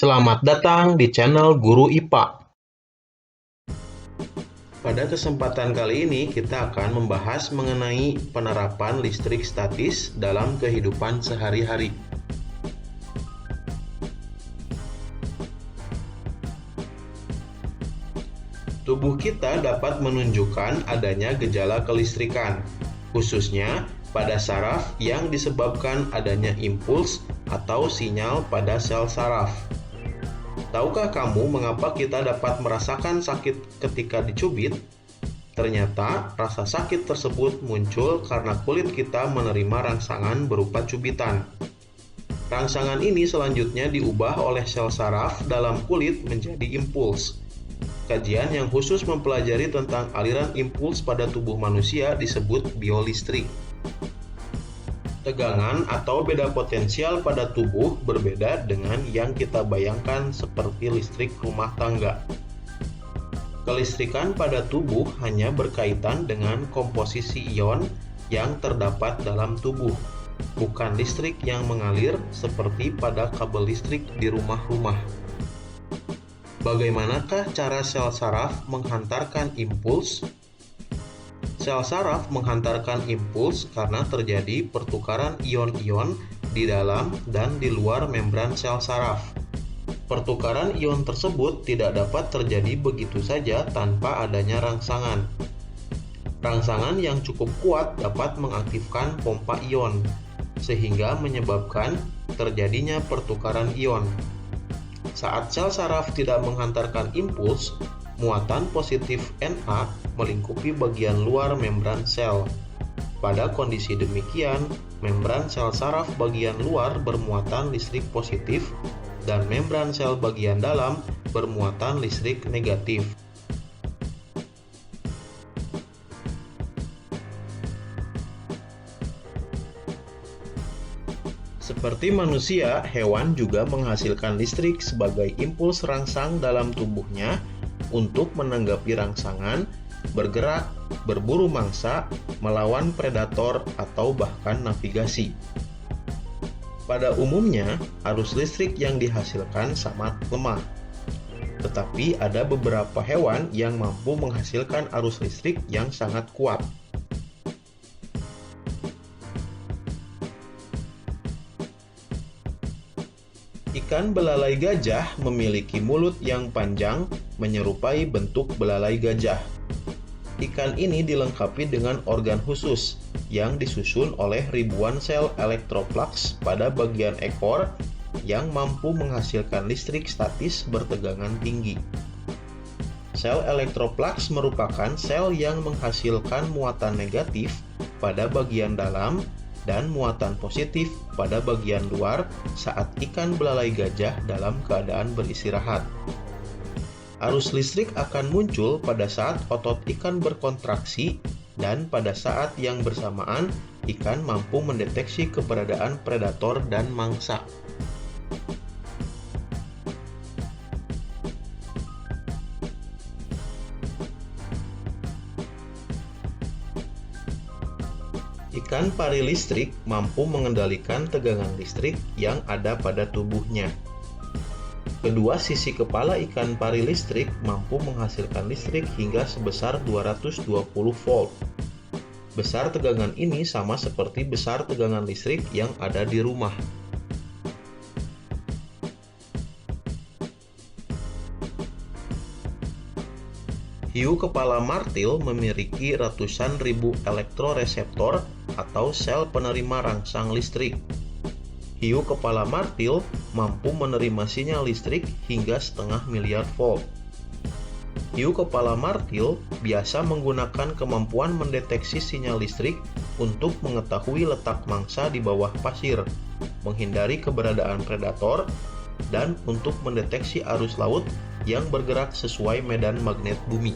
Selamat datang di channel Guru IPA. Pada kesempatan kali ini kita akan membahas mengenai penerapan listrik statis dalam kehidupan sehari-hari. Tubuh kita dapat menunjukkan adanya gejala kelistrikan, khususnya pada saraf yang disebabkan adanya impuls atau sinyal pada sel saraf. Tahukah kamu mengapa kita dapat merasakan sakit ketika dicubit? Ternyata rasa sakit tersebut muncul karena kulit kita menerima rangsangan berupa cubitan. Rangsangan ini selanjutnya diubah oleh sel saraf dalam kulit menjadi impuls. Kajian yang khusus mempelajari tentang aliran impuls pada tubuh manusia disebut biolistrik. Tegangan atau beda potensial pada tubuh berbeda dengan yang kita bayangkan seperti listrik rumah tangga. Kelistrikan pada tubuh hanya berkaitan dengan komposisi ion yang terdapat dalam tubuh, bukan listrik yang mengalir seperti pada kabel listrik di rumah-rumah. Bagaimanakah cara sel saraf menghantarkan impuls? Sel saraf menghantarkan impuls karena terjadi pertukaran ion-ion di dalam dan di luar membran sel saraf. Pertukaran ion tersebut tidak dapat terjadi begitu saja tanpa adanya rangsangan. Rangsangan yang cukup kuat dapat mengaktifkan pompa ion, sehingga menyebabkan terjadinya pertukaran ion. Saat sel saraf tidak menghantarkan impuls, muatan positif Na melingkupi bagian luar membran sel. Pada kondisi demikian, membran sel saraf bagian luar bermuatan listrik positif dan membran sel bagian dalam bermuatan listrik negatif. Seperti manusia, hewan juga menghasilkan listrik sebagai impuls rangsang dalam tubuhnya untuk menanggapi rangsangan, bergerak, berburu mangsa, melawan predator, atau bahkan navigasi. Pada umumnya, arus listrik yang dihasilkan sangat lemah. Tetapi ada beberapa hewan yang mampu menghasilkan arus listrik yang sangat kuat. Ikan belalai gajah memiliki mulut yang panjang menyerupai bentuk belalai gajah. Ikan ini dilengkapi dengan organ khusus yang disusun oleh ribuan sel elektroplaks pada bagian ekor yang mampu menghasilkan listrik statis bertegangan tinggi. Sel elektroplaks merupakan sel yang menghasilkan muatan negatif pada bagian dalam dan muatan positif pada bagian luar saat ikan belalai gajah dalam keadaan beristirahat. Arus listrik akan muncul pada saat otot ikan berkontraksi dan pada saat yang bersamaan ikan mampu mendeteksi keberadaan predator dan mangsa. Ikan pari listrik mampu mengendalikan tegangan listrik yang ada pada tubuhnya. Kedua sisi kepala ikan pari listrik mampu menghasilkan listrik hingga sebesar 220 volt. Besar tegangan ini sama seperti besar tegangan listrik yang ada di rumah. Hiu kepala martil memiliki ratusan ribu elektroreseptor atau sel penerima rangsang listrik. Hiu kepala martil mampu menerima sinyal listrik hingga 0,5 miliar volt. Hiu kepala martil biasa menggunakan kemampuan mendeteksi sinyal listrik untuk mengetahui letak mangsa di bawah pasir, menghindari keberadaan predator, dan untuk mendeteksi arus laut yang bergerak sesuai medan magnet bumi.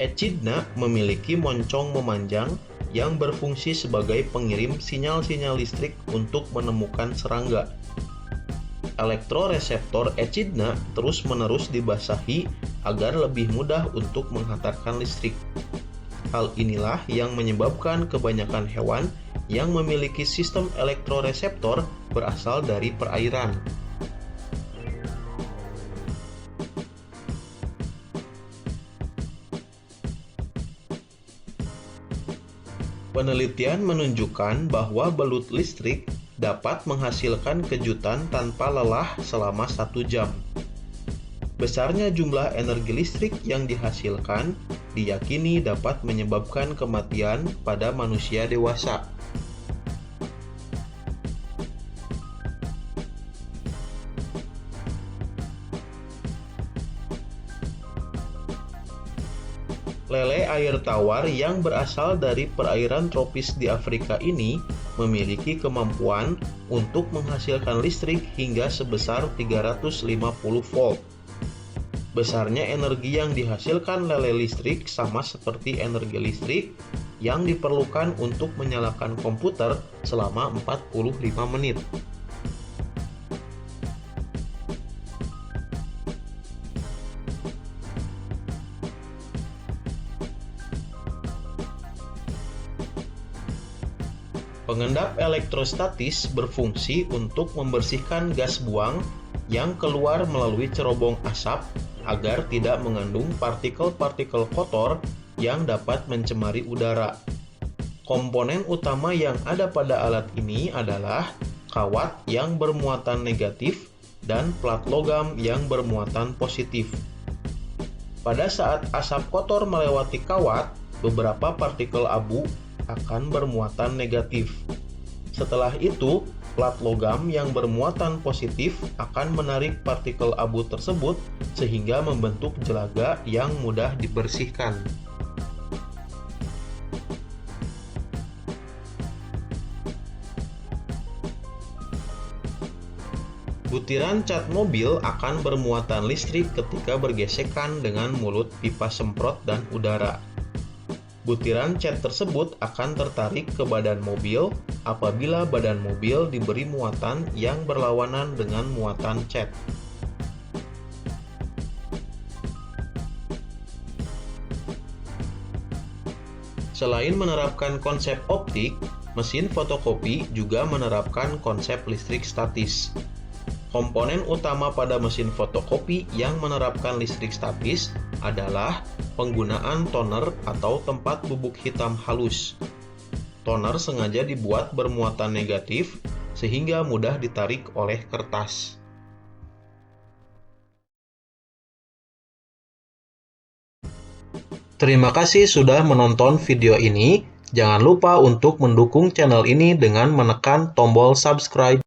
Echidna memiliki moncong memanjang yang berfungsi sebagai pengirim sinyal-sinyal listrik untuk menemukan serangga. Elektroreseptor echidna terus-menerus dibasahi agar lebih mudah untuk menghantarkan listrik. Hal inilah yang menyebabkan kebanyakan hewan yang memiliki sistem elektroreseptor berasal dari perairan. Penelitian menunjukkan bahwa belut listrik dapat menghasilkan kejutan tanpa lelah selama 1 jam. Besarnya jumlah energi listrik yang dihasilkan diyakini dapat menyebabkan kematian pada manusia dewasa. Lele air tawar yang berasal dari perairan tropis di Afrika ini memiliki kemampuan untuk menghasilkan listrik hingga sebesar 350 volt. Besarnya energi yang dihasilkan lele listrik sama seperti energi listrik yang diperlukan untuk menyalakan komputer selama 45 menit. Pengendap elektrostatis berfungsi untuk membersihkan gas buang yang keluar melalui cerobong asap agar tidak mengandung partikel-partikel kotor yang dapat mencemari udara. Komponen utama yang ada pada alat ini adalah kawat yang bermuatan negatif dan plat logam yang bermuatan positif. Pada saat asap kotor melewati kawat, beberapa partikel abu akan bermuatan negatif. Setelah itu, plat logam yang bermuatan positif akan menarik partikel abu tersebut sehingga membentuk jelaga yang mudah dibersihkan. Butiran cat mobil akan bermuatan listrik ketika bergesekan dengan mulut pipa semprot dan udara. Butiran cat tersebut akan tertarik ke badan mobil apabila badan mobil diberi muatan yang berlawanan dengan muatan cat. Selain menerapkan konsep optik, mesin fotokopi juga menerapkan konsep listrik statis. Komponen utama pada mesin fotokopi yang menerapkan listrik statis adalah penggunaan toner atau tempat bubuk hitam halus. Toner sengaja dibuat bermuatan negatif sehingga mudah ditarik oleh kertas. Terima kasih sudah menonton video ini. Jangan lupa untuk mendukung channel ini dengan menekan tombol subscribe.